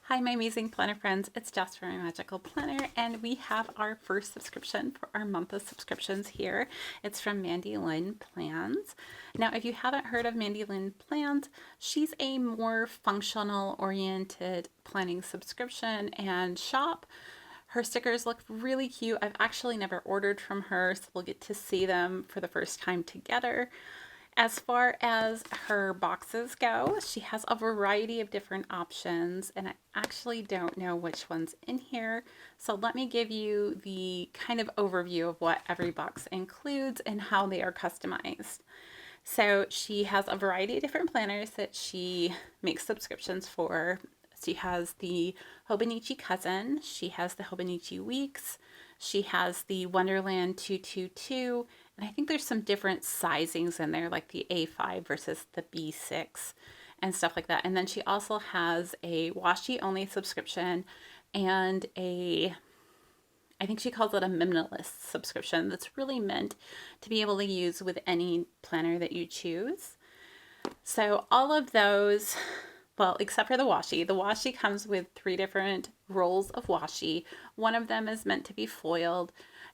Hi, my amazing planner friends. It's Jess from My Magical Planner, and we have our first subscription for our month of subscriptions here. It's from Mandy Lynn Plans. Now, if you haven't heard of Mandy Lynn Plans, she's a more functional oriented planning subscription and shop. Her stickers look really cute. I've actually never ordered from her, so we'll get to see them for the first time together. As far as her boxes go, she has a variety of different options, and I actually don't know which one's in here. So let me give you the kind of overview of what every box includes and how they are customized. So she has a variety of different planners that she makes subscriptions for. She has the Hobonichi Cousin, she has the Hobonichi Weeks, she has the Wonderland 222, and I think there's some different sizings in there, like the A5 versus the B6 and stuff like that. And then she also has a washi only subscription and I think she calls it a minimalist subscription that's really meant to be able to use with any planner that you choose. So all of those, well, except for the washi comes with 3 different rolls of washi. One of them is meant to be foiled,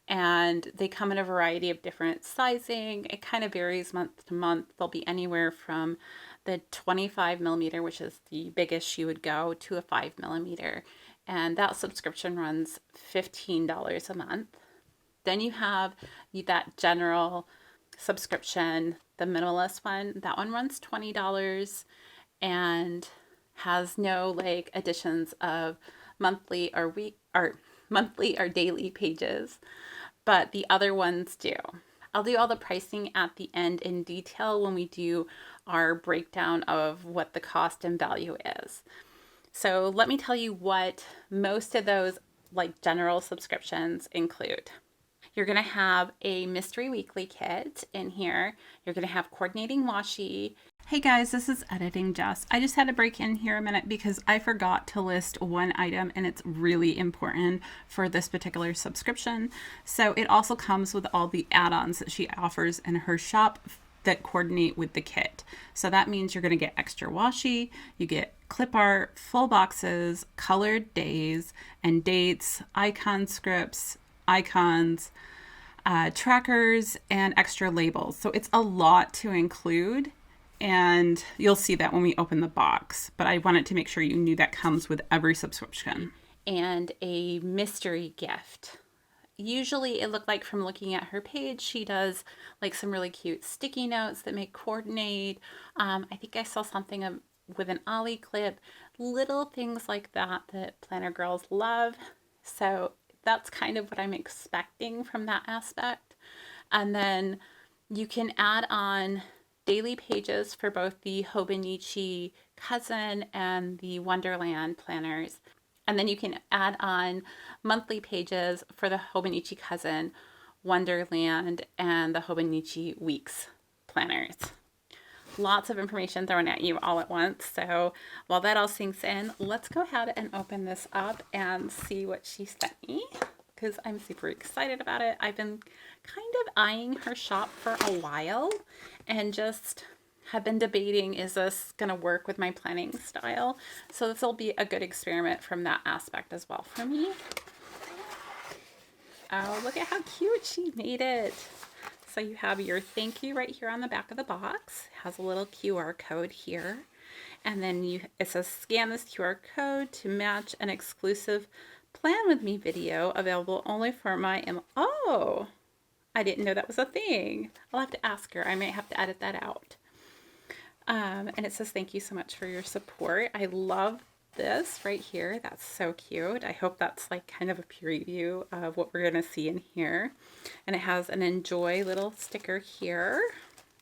and they come in a variety of different sizing. It kind of varies month to month. They'll be anywhere from the 25 millimeter, which is the biggest you would go, to a 5 millimeter. And that subscription runs $15 a month. Then you have that general subscription, the minimalist one. That one runs $20 and has no like additions of monthly or daily pages, but the other ones do. I'll do all the pricing at the end in detail when we do our breakdown of what the cost and value is. So let me tell you what most of those like general subscriptions include. You're going to have a mystery weekly kit in here. You're going to have coordinating washi. Hey guys, this is Editing Jess. I just had to break in here a minute because I forgot to list one item, and it's really important for this particular subscription. So it also comes with all the add-ons that she offers in her shop that coordinate with the kit. So that means you're going to get extra washi, you get clip art, full boxes, colored days and dates, icon scripts, icons, trackers, and extra labels. So it's a lot to include, and you'll see that when we open the box. But I wanted to make sure you knew that comes with every subscription. And a mystery gift. Usually it looked like, from looking at her page, she does like some really cute sticky notes that may coordinate. I think I saw something with an ollie clip, little things like that that planner girls love. So that's kind of what I'm expecting from that aspect. And then you can add on daily pages for both the Hobonichi Cousin and the Wonderland planners. And then you can add on monthly pages for the Hobonichi Cousin, Wonderland, and the Hobonichi Weeks planners. Lots of information thrown at you all at once. So while that all sinks in, let's go ahead and open this up and see what she sent me, because I'm super excited about it. I've been kind of eyeing her shop for a while and just have been debating, is this going to work with my planning style? So this will be a good experiment from that aspect as well for me. Oh, look at how cute she made it. So you have your thank you right here on the back of the box. It has a little QR code here. And then it says scan this QR code to match an exclusive Plan With Me video available only for my Oh, I didn't know that was a thing. I'll have to ask her. I might have to edit that out. And it says, thank you so much for your support. I love this right here. That's so cute. I hope that's like kind of a preview of what we're going to see in here. And it has an enjoy little sticker here.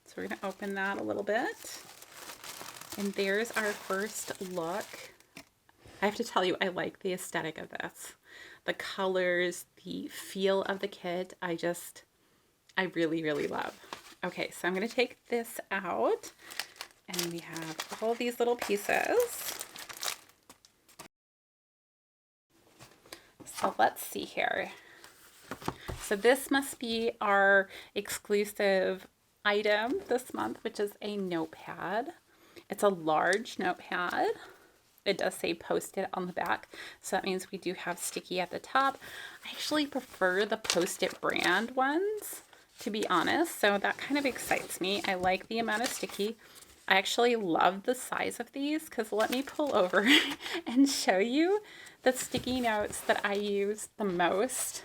So we're going to open that a little bit. And there's our first look. I have to tell you, I like the aesthetic of this. The colors, the feel of the kit, I really, really love. Okay, so I'm going to take this out. And we have all these little pieces. So let's see here. So this must be our exclusive item this month, which is a notepad. It's a large notepad. it does say Post-it on the back. So that means we do have sticky at the top. I actually prefer the Post-it brand ones, to be honest. So that kind of excites me. I like the amount of sticky. I actually love the size of these because let me pull over and show you the sticky notes that I use the most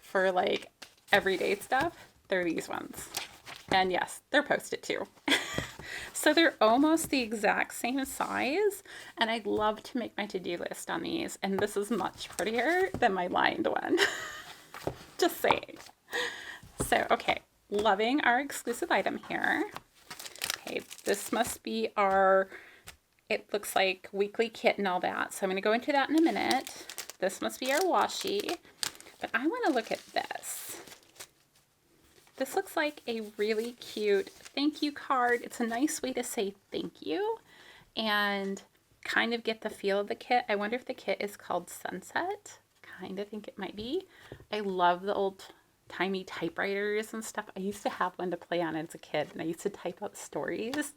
for like everyday stuff. They're these ones. And yes, they're Post-it too. So they're almost the exact same size, and I'd love to make my to-do list on these, and this is much prettier than my lined one. Just saying. So, okay, loving our exclusive item here. Okay, this must be our, it looks like weekly kit and all that, so I'm going to go into that in a minute. This must be our washi, but I want to look at this. This looks like a really cute thank you card. It's a nice way to say thank you and kind of get the feel of the kit. I wonder if the kit is called Sunset. Kind of think it might be. I love the old timey typewriters and stuff. I used to have one to play on as a kid, and I used to type up stories.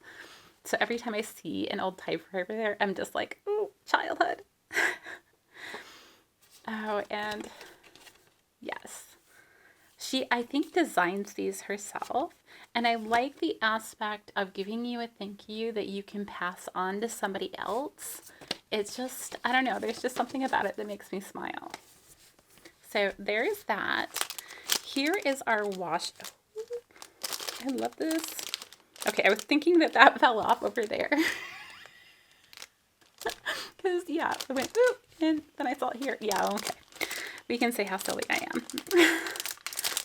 So every time I see an old typewriter there, I'm just like, ooh, childhood. Oh, and yes. She, I think, designs these herself, and I like the aspect of giving you a thank you that you can pass on to somebody else. It's just, I don't know, there's just something about it that makes me smile. So there's that. Here is our wash. I love this. Okay, I was thinking that that fell off over there. Because, yeah, I went, oop, and then I saw it here. Yeah, okay. We can say how silly I am.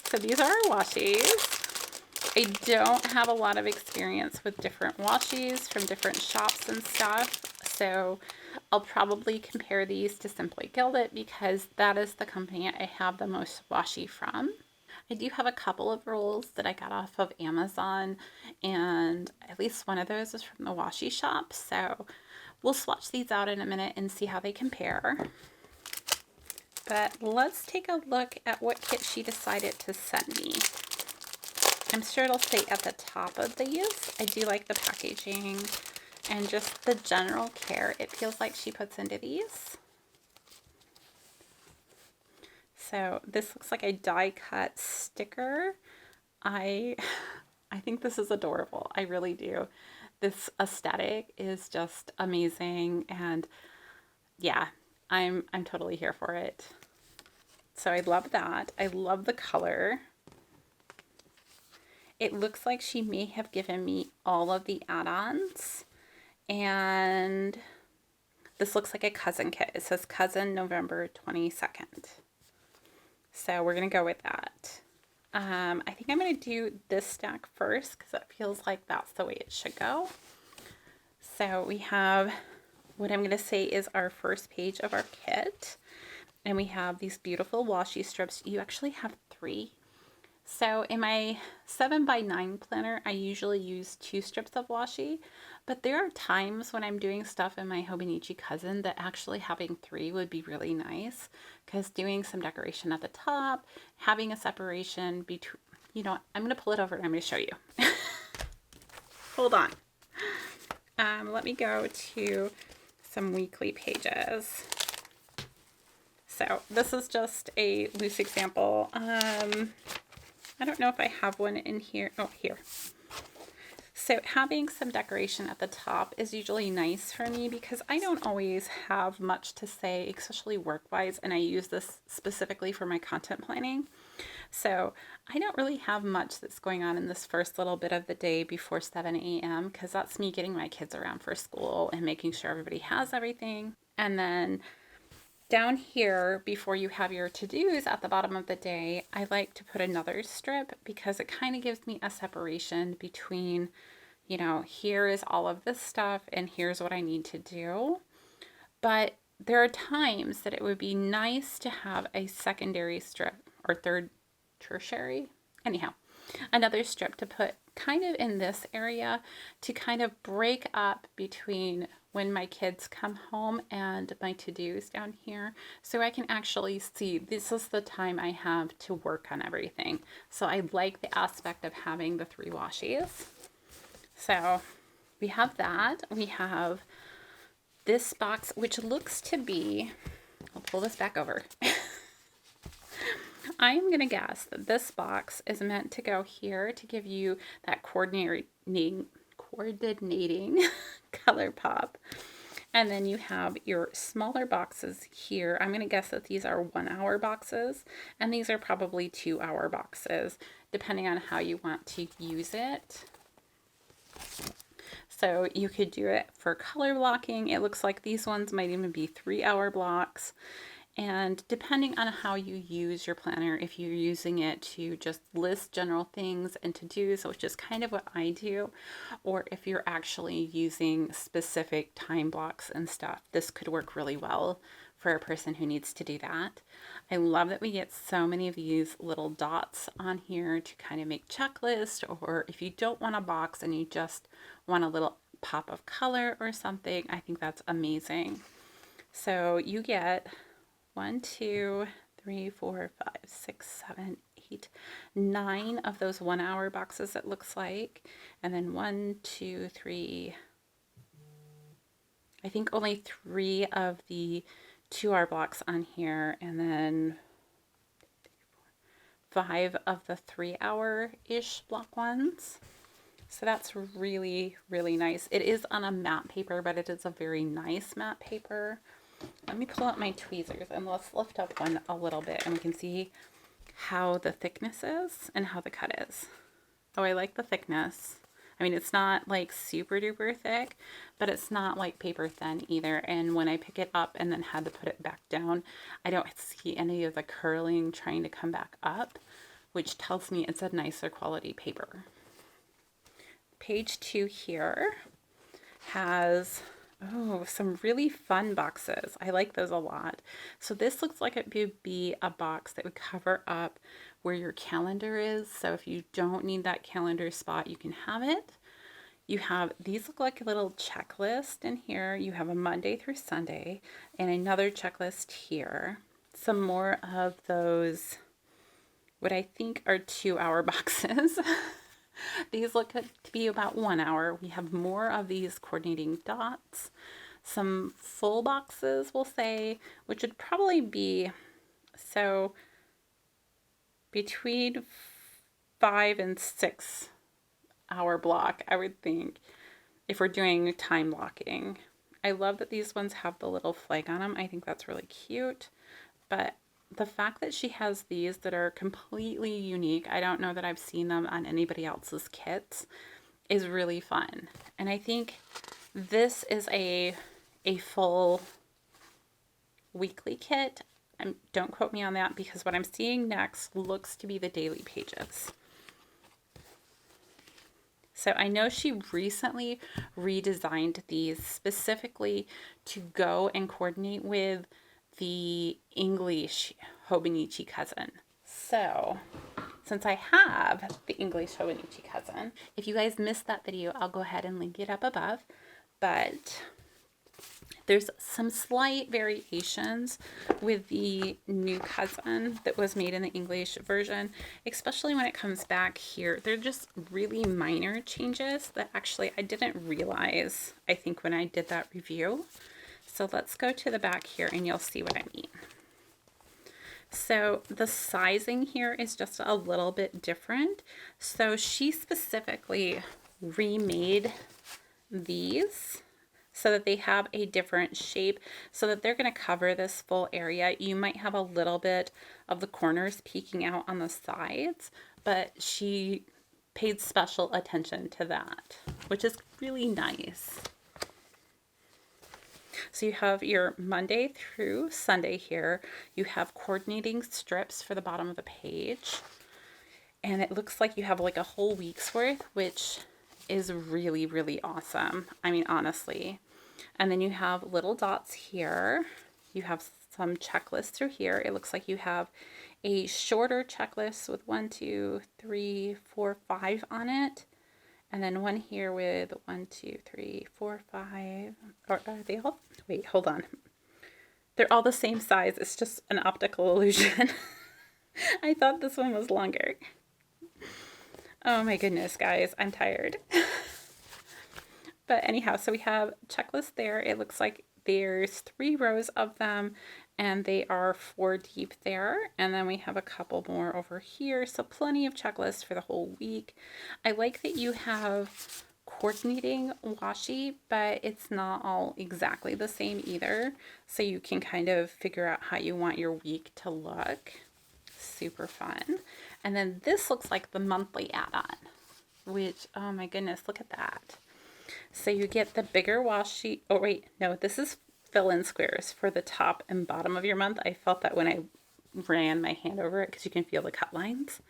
So these are our washies. I don't have a lot of experience with different washies from different shops and stuff, so I'll probably compare these to Simply Gilded because that is the company I have the most washi from. I do have a couple of rolls that I got off of Amazon, and at least one of those is from the washi shop, so we'll swatch these out in a minute and see how they compare. But let's take a look at what kit she decided to send me. I'm sure it'll say at the top of these. I do like the packaging and just the general care it feels like she puts into these. So this looks like a die cut sticker. I think this is adorable. I really do. This aesthetic is just amazing, and yeah, I'm totally here for it. So I love that. I love the color. It looks like she may have given me all of the add-ons, and this looks like a cousin kit. It says cousin November 22nd. So we're going to go with that. I think I'm going to do this stack first because it feels like that's the way it should go. So we have what I'm going to say is our first page of our kit. And we have these beautiful washi strips. You actually have 3. So in my 7x9 planner, I usually use 2 strips of washi, but there are times when I'm doing stuff in my Hobonichi Cousin that actually having 3 would be really nice, because doing some decoration at the top, having a separation between, you know, I'm going to pull it over and I'm going to show you. Hold on. Let me go to some weekly pages. So this is just a loose example. I don't know if I have one in here. Oh, here. So having some decoration at the top is usually nice for me because I don't always have much to say, especially work-wise, and I use this specifically for my content planning. So I don't really have much that's going on in this first little bit of the day before 7 a.m. because that's me getting my kids around for school and making sure everybody has everything. And then down here, before you have your to-dos at the bottom of the day, I like to put another strip because it kind of gives me a separation between, you know, here is all of this stuff and here's what I need to do. But there are times that it would be nice to have a secondary strip or third tertiary, anyhow, another strip to put kind of in this area to kind of break up between when my kids come home and my to-dos down here, so I can actually see this is the time I have to work on everything. So I like the aspect of having the 3 washies. So we have that. We have this box, which looks to be, I'll pull this back over. I'm going to guess that this box is meant to go here to give you that coordinating color pop. And then you have your smaller boxes here. I'm going to guess that these are 1 hour boxes, and these are probably 2 hour boxes, depending on how you want to use it. So you could do it for color blocking. It looks like these ones might even be 3 hour blocks. And depending on how you use your planner, if you're using it to just list general things and to-dos, which is kind of what I do, or if you're actually using specific time blocks and stuff, this could work really well for a person who needs to do that. I love that we get so many of these little dots on here to kind of make checklists, or if you don't want a box and you just want a little pop of color or something, I think that's amazing. So you get 1, 2, 3, 4, 5, 6, 7, 8, 9 of those 1 hour boxes, it looks like. And then 1, 2, 3, I think only 3 of the 2 hour blocks on here, and then 5 of the 3 hour-ish block ones. So that's really, really nice. It is on a matte paper, but it is a very nice matte paper. Let me pull up my tweezers and let's lift up one a little bit and we can see how the thickness is and how the cut is. Oh, I like the thickness. I mean, it's not like super duper thick, but it's not like paper thin either. And when I pick it up and then had to put it back down, I don't see any of the curling trying to come back up, which tells me it's a nicer quality paper. Page 2 here has some really fun boxes. I like those a lot. So this looks like it would be a box that would cover up where your calendar is. So if you don't need that calendar spot, you can have it. You have, these look like a little checklist in here. You have a Monday through Sunday and another checklist here. Some more of those, what I think are 2 hour boxes. These look to be about 1 hour. We have more of these coordinating dots, some full boxes, we'll say, which would probably be, so between 5 and 6 hour block, I would think, if we're doing time blocking. I love that these ones have the little flag on them. I think that's really cute, but the fact that she has these that are completely unique, I don't know that I've seen them on anybody else's kits, is really fun. And I think this is a full weekly kit. Don't quote me on that because what I'm seeing next looks to be the daily pages. So I know she recently redesigned these specifically to go and coordinate with the English Hobonichi Cousin. So since I have the English Hobonichi Cousin, if you guys missed that video, I'll go ahead and link it up above. But there's some slight variations with the new Cousin that was made in the English version, especially when it comes back here. They're just really minor changes that actually I didn't realize, I think, when I did that review. So let's go to the back here and you'll see what I mean. So the sizing here is just a little bit different. So she specifically remade these so that they have a different shape so that they're going to cover this full area. You might have a little bit of the corners peeking out on the sides, but she paid special attention to that, which is really nice. So you have your Monday through Sunday here. You have coordinating strips for the bottom of the page. And it looks like you have like a whole week's worth, which is really, really awesome. I mean, honestly. And then you have little dots here. You have some checklists through here. It looks like you have a shorter checklist with 1, 2, 3, 4, 5 on it. And then one here with 1, 2, 3, 4, 5. Or are they all? Wait, hold on. They're all the same size. It's just an optical illusion. I thought this one was longer. Oh my goodness, guys. I'm tired. But anyhow, so we have checklist there. It looks like There's 3 rows of them, and they are 4 deep there. And then we have a couple more over here, so plenty of checklists for the whole week. I like that you have coordinating washi, but it's not all exactly the same either. So you can kind of figure out how you want your week to look. Super fun. And then this looks like the monthly add-on, which, oh my goodness, look at that. So you get the bigger washi. Oh wait, no, this is fill-in squares for the top and bottom of your month. I felt that when I ran my hand over it because you can feel the cut lines,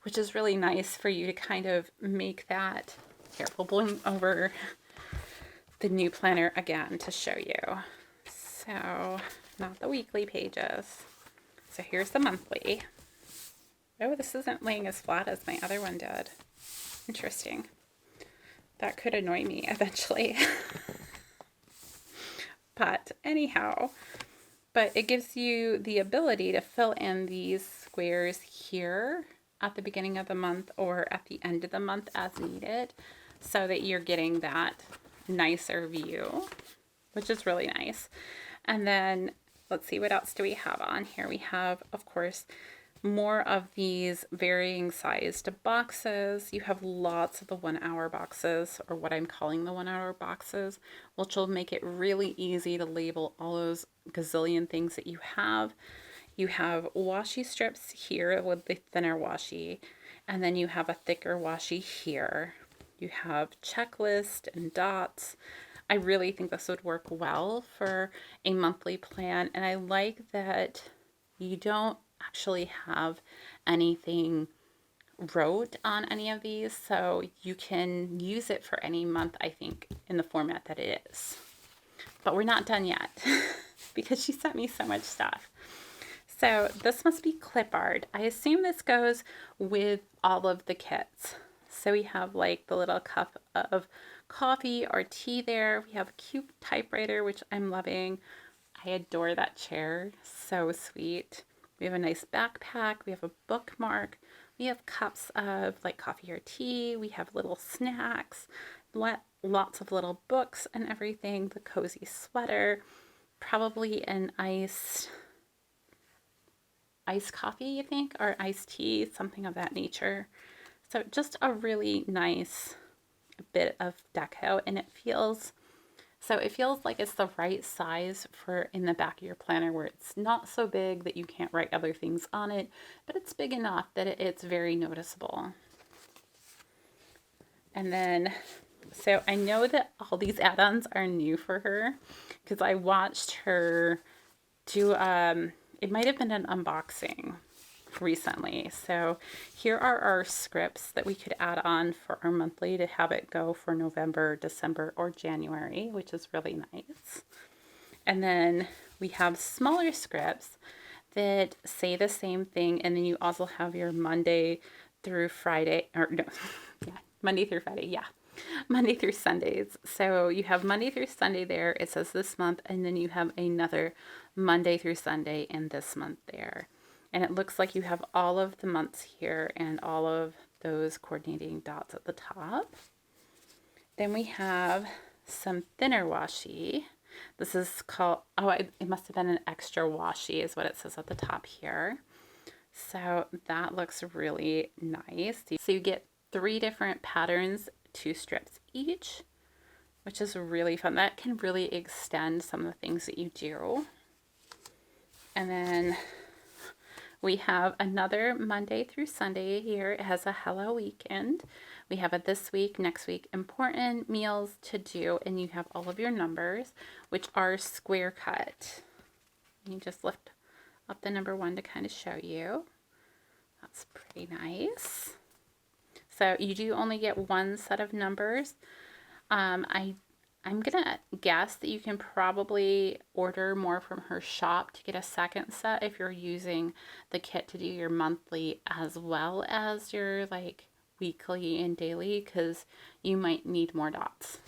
which is really nice for you to kind of make that. Careful, blowing over the new planner again to show you. So not the weekly pages. So here's the monthly. Oh, this isn't laying as flat as my other one did. Interesting. That could annoy me eventually. But anyhow, but it gives you the ability to fill in these squares here at the beginning of the month or at the end of the month as needed, so that you're getting that nicer view, which is really nice. And then let's see, what else do we have on here? We have, of course, more of these varying sized boxes. You have lots of the 1 hour boxes, or what I'm calling the 1 hour boxes, which will make it really easy to label all those gazillion things that you have. You have washi strips here with the thinner washi, and then you have a thicker washi here. You have checklist and dots. I really think this would work well for a monthly plan, and I like that you don't actually have anything wrote on any of these, so you can use it for any month, I think, in the format that it is. But we're not done yet because she sent me so much stuff. So this must be clip art. I assume this goes with all of the kits. So we have like the little cup of coffee or tea there. We have a cute typewriter, which I'm loving. I adore that chair. So sweet. We have a nice backpack. We have a bookmark. We have cups of like coffee or tea. We have little snacks, lots of little books and everything. The cozy sweater, probably an iced coffee, you think, or iced tea, something of that nature. So just a really nice bit of deco, and it feels like it's the right size for in the back of your planner, where it's not so big that you can't write other things on it, but it's big enough that it's very noticeable. And then, so I know that all these add-ons are new for her because I watched her do, it might have been an unboxing recently. So here are our scripts that we could add on for our monthly to have it go for November, December, or January, which is really nice. And then we have smaller scripts that say the same thing, and then you also have your Monday through Friday, or no, yeah, Monday through Friday, yeah. Monday through Sundays. So you have Monday through Sunday there, it says this month, and then you have another Monday through Sunday in this month there. And it looks like you have all of the months here and all of those coordinating dots at the top. Then we have some thinner washi. This is called, oh, it must have been an extra washi is what it says at the top here. So that looks really nice. So you get 3 different patterns, 2 strips each, which is really fun. That can really extend some of the things that you do. And then we have another Monday through Sunday here. It has a Hello Weekend. We have a this week, next week, important meals to do, and you have all of your numbers, which are square cut. You just lift up the number 1 to kind of show you. That's pretty nice. So you do only get 1 set of numbers. I'm gonna guess that you can probably order more from her shop to get a second set if you're using the kit to do your monthly as well as your like weekly and daily, because you might need more dots.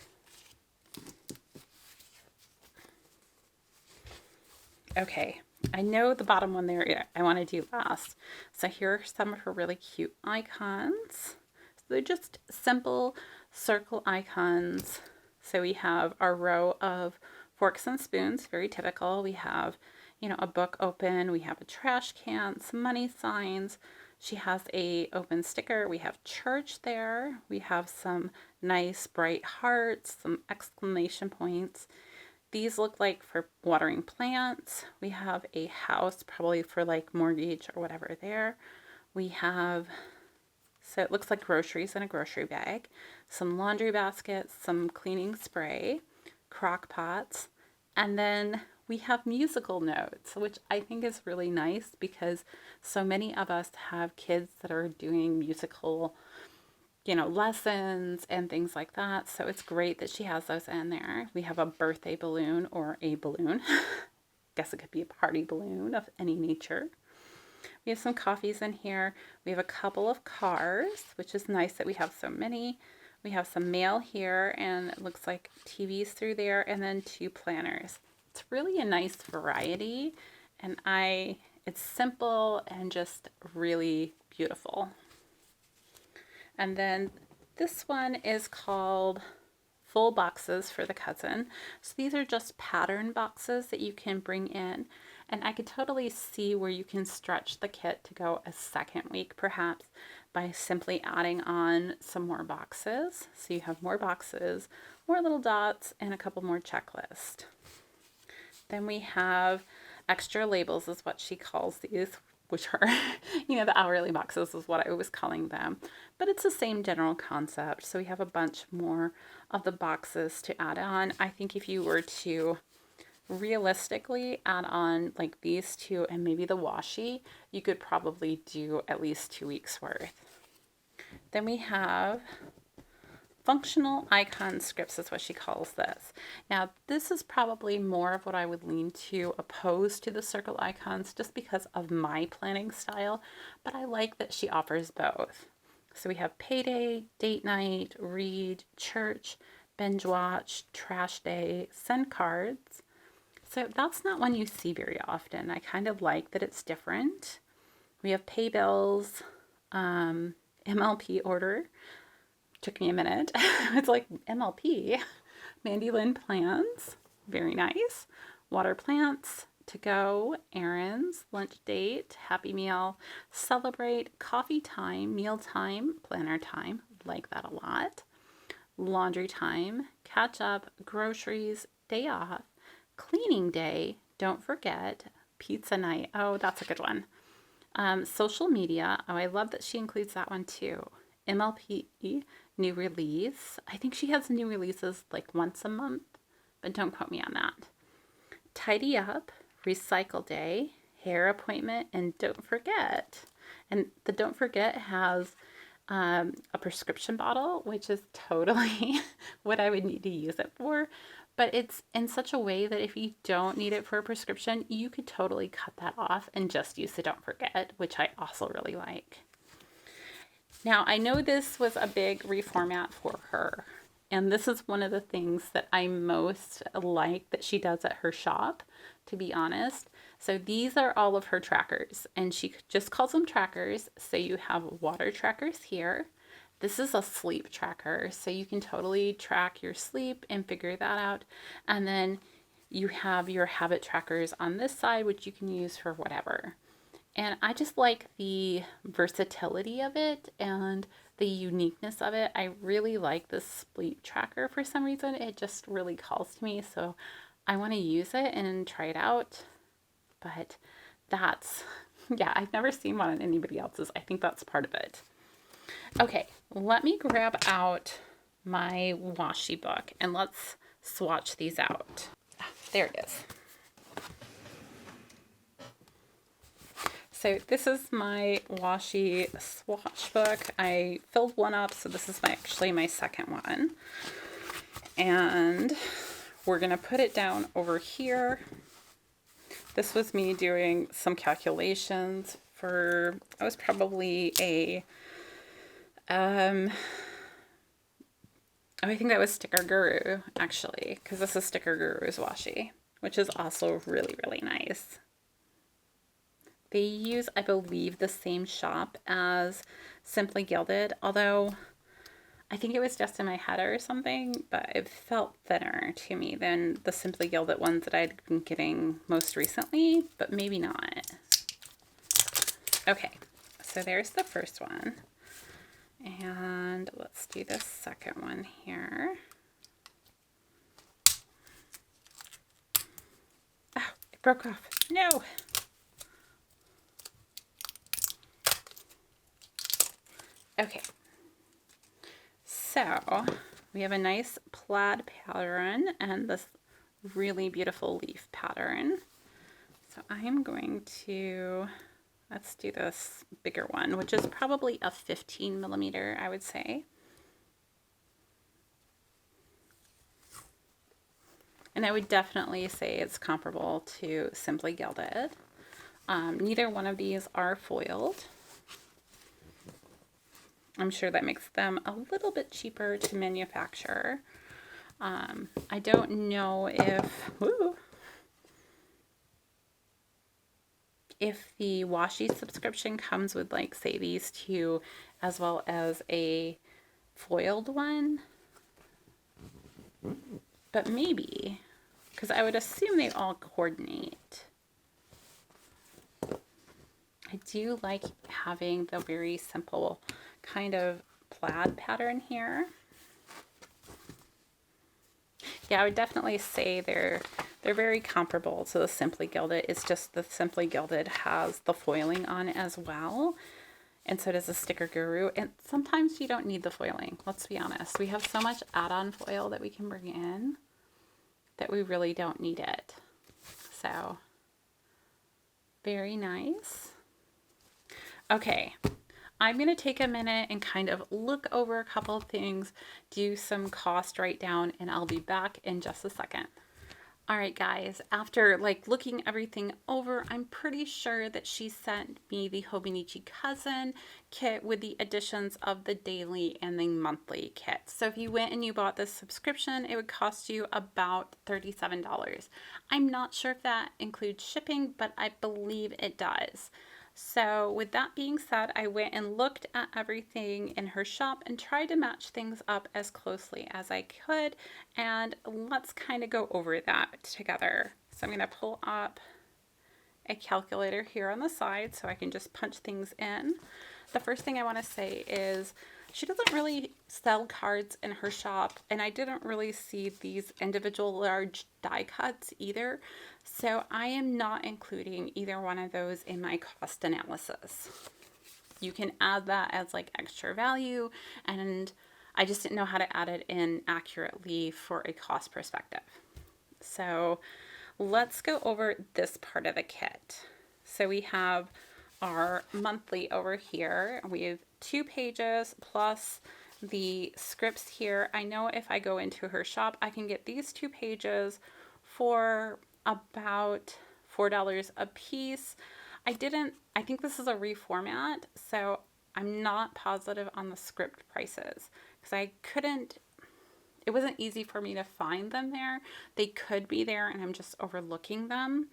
Okay, I know the bottom one there I want to do last. So here are some of her really cute icons. So they're just simple circle icons. So we have our row of forks and spoons, very typical. We have, a book open. We have a trash can, some money signs. She has a open sticker. We have church there. We have some nice bright hearts, some exclamation points. These look like for watering plants. We have a house, probably for like mortgage or whatever there. We have, so it looks like groceries in a grocery bag, some laundry baskets, some cleaning spray, crock pots, and then we have musical notes, which I think is really nice because so many of us have kids that are doing musical, lessons and things like that. So it's great that she has those in there. We have a birthday balloon or a balloon. Guess it could be a party balloon of any nature. We have some coffees in here. We have a couple of cars, which is nice that we have so many. We have some mail here, and it looks like TVs through there, and then 2 planners. It's really a nice variety, and it's simple and just really beautiful. And then this one is called Full Boxes for the Cousin. So these are just pattern boxes that you can bring in. And I could totally see where you can stretch the kit to go a second week perhaps by simply adding on some more boxes. So you have more boxes, more little dots, and a couple more checklists. Then we have extra labels is what she calls these, which are, the hourly boxes is what I was calling them. But it's the same general concept. So we have a bunch more of the boxes to add on. I think if you were to realistically add on like these 2 and maybe the washi, you could probably do at least 2 weeks worth. Then we have functional icon scripts is what she calls this. Now this is probably more of what I would lean to opposed to the circle icons just because of my planning style, but I like that she offers both. So we have payday, date night, read, church, binge watch, trash day, send cards. So that's not one you see very often. I kind of like that it's different. We have pay bills, MLP order. Took me a minute. It's like MLP. Mandy Lynn plans. Very nice. Water plants, to go, errands, lunch date, happy meal, celebrate, coffee time, meal time, planner time. Like that a lot. Laundry time, catch up, groceries, day off, cleaning day, don't forget, pizza night. Oh, that's a good one. Social media. Oh, I love that she includes that one too. MLP, new release. I think she has new releases like once a month, but don't quote me on that. Tidy up, recycle day, hair appointment, and don't forget. And the don't forget has a prescription bottle, which is totally what I would need to use it for. But it's in such a way that if you don't need it for a prescription, you could totally cut that off and just use the don't forget, which I also really like. Now, I know this was a big reformat for her, and this is one of the things that I most like that she does at her shop, to be honest. So these are all of her trackers, and she just calls them trackers. So you have water trackers here. This is a sleep tracker, so you can totally track your sleep and figure that out. And then you have your habit trackers on this side, which you can use for whatever. And I just like the versatility of it and the uniqueness of it. I really like this sleep tracker for some reason. It just really calls to me, so I want to use it and try it out. But that's, yeah, I've never seen one on anybody else's. I think that's part of it. Okay, let me grab out my washi book and let's swatch these out. There it is. So this is my washi swatch book. I filled one up, so this is actually my second one. And we're going to put it down over here. This was me doing some calculations for, I was probably a, I think that was Sticker Guru, actually, because this is Sticker Guru's washi, which is also really, really nice. They use, I believe, the same shop as Simply Gilded, although I think it was just in my head or something, but it felt thinner to me than the Simply Gilded ones that I'd been getting most recently, but maybe not. Okay, so there's the first one. And let's do the second one here. Oh, it broke off. No! Okay. So we have a nice plaid pattern and this really beautiful leaf pattern. So I am going to, let's do this bigger one, which is probably a 15 millimeter, I would say. And I would definitely say it's comparable to Simply Gilded. Neither one of these are foiled. I'm sure that makes them a little bit cheaper to manufacture. I don't know if the Washi subscription comes with, like, say, these two as well as a foiled one. But maybe, because I would assume they all coordinate. I do like having the very simple kind of plaid pattern here. Yeah, I would definitely say they're very comparable to the Simply Gilded. It's just the Simply Gilded has the foiling on it as well. And so does the Sticker Guru. And sometimes you don't need the foiling. Let's be honest. We have so much add-on foil that we can bring in that we really don't need it. So, very nice. Okay, I'm going to take a minute and kind of look over a couple of things, do some cost write down, and I'll be back in just a second. All right, guys, after like looking everything over, I'm pretty sure that she sent me the Hobonichi Cousin kit with the additions of the daily and the monthly kit. So if you went and you bought this subscription, it would cost you about $37. I'm not sure if that includes shipping, but I believe it does. So with that being said, I went and looked at everything in her shop and tried to match things up as closely as I could. And let's kind of go over that together. So I'm going to pull up a calculator here on the side so I can just punch things in. The first thing I want to say is she doesn't really sell cards in her shop, and I didn't really see these individual large die cuts either. So I am not including either one of those in my cost analysis. You can add that as like extra value, and I just didn't know how to add it in accurately for a cost perspective. So let's go over this part of the kit. So we have our monthly over here. We have 2 pages plus the scripts here. I know if I go into her shop, I can get these 2 pages for about $4 a piece. I think this is a reformat, so I'm not positive on the script prices because it wasn't easy for me to find them there. They could be there and I'm just overlooking them.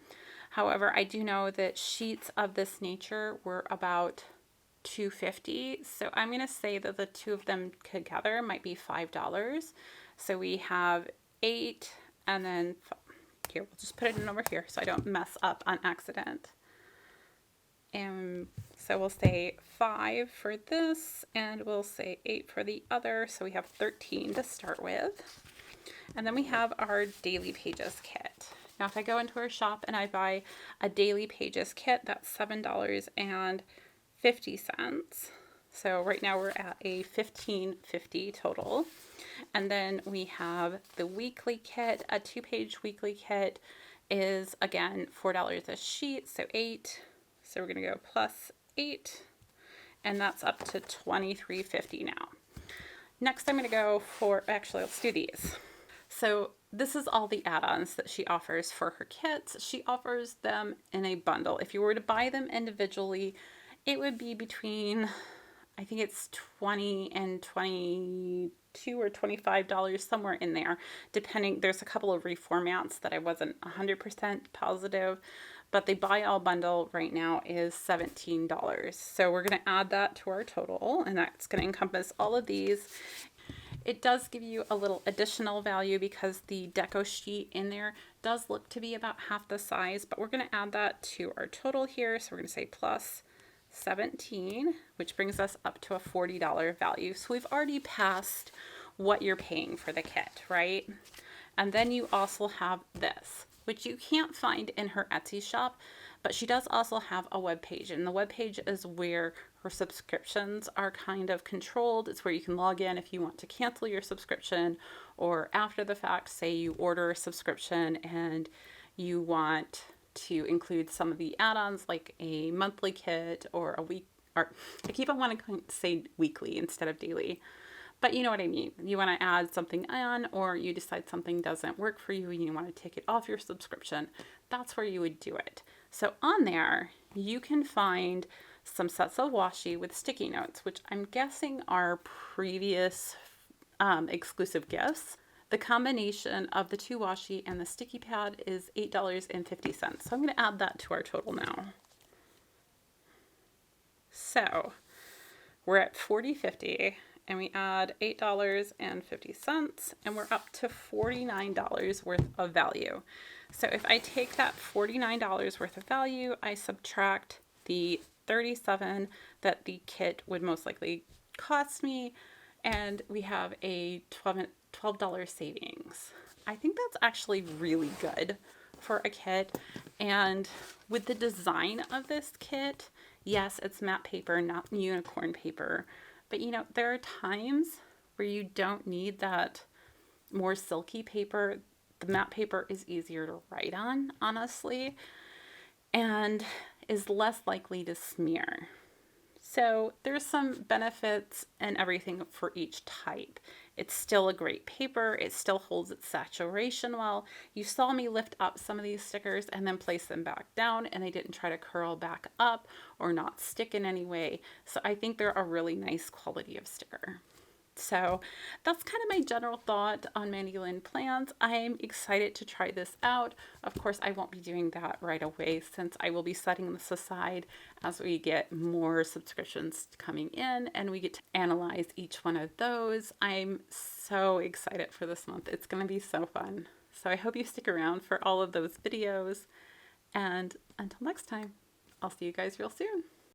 However, I do know that sheets of this nature were about $2.50. So I'm going to say that the 2 of them together might be $5. So we have 8 and then here, we'll just put it in over here so I don't mess up on accident. And so we'll say 5 for this and we'll say 8 for the other. So we have 13 to start with. And then we have our daily pages kit. Now, if I go into our shop and I buy a daily pages kit, that's $7.50. So right now we're at a $15.50 total. And then we have the weekly kit. A 2-page weekly kit is, again, $4 a sheet, so 8. So we're going to go plus 8, and that's up to $23.50 now. Next, I'm going to go for, actually, let's do these. So this is all the add-ons that she offers for her kits. She offers them in a bundle. If you were to buy them individually, it would be between, I think it's $20 and $22 or $25, somewhere in there, depending. There's a couple of reformats that I wasn't 100% positive, but the buy all bundle right now is $17. So we're going to add that to our total, and that's going to encompass all of these. It does give you a little additional value because the deco sheet in there does look to be about half the size, but we're going to add that to our total here. So we're going to say plus 17, which brings us up to a $40 value. So we've already passed what you're paying for the kit, right? And then you also have this, which you can't find in her Etsy shop, but she does also have a web page, and the web page is where her subscriptions are kind of controlled. It's where you can log in if you want to cancel your subscription, or after the fact, say you order a subscription and you want to include some of the add-ons like a monthly kit or a week, or I keep on wanting to say weekly instead of daily. But you know what I mean. You want to add something on, or you decide something doesn't work for you and you want to take it off your subscription. That's where you would do it. So on there, you can find some sets of washi with sticky notes, which I'm guessing are previous exclusive gifts. The combination of the 2 washi and the sticky pad is $8.50. So I'm going to add that to our total now. So we're at $40.50. And we add $8.50 and we're up to $49 worth of value. So if I take that $49 worth of value, I subtract the $37 that the kit would most likely cost me, and we have a $12 savings. I think that's actually really good for a kit. And with the design of this kit, yes, it's matte paper, not unicorn paper. But you know, there are times where you don't need that more silky paper. The matte paper is easier to write on, honestly, and is less likely to smear. So there's some benefits and everything for each type. It's still a great paper. It still holds its saturation well. You saw me lift up some of these stickers and then place them back down, and they didn't try to curl back up or not stick in any way. So I think they're a really nice quality of sticker. So that's kind of my general thought on Mandy Lynn plans. I'm excited to try this out. Of course, I won't be doing that right away since I will be setting this aside as we get more subscriptions coming in and we get to analyze each one of those. I'm so excited for this month. It's going to be so fun. So I hope you stick around for all of those videos. And until next time, I'll see you guys real soon.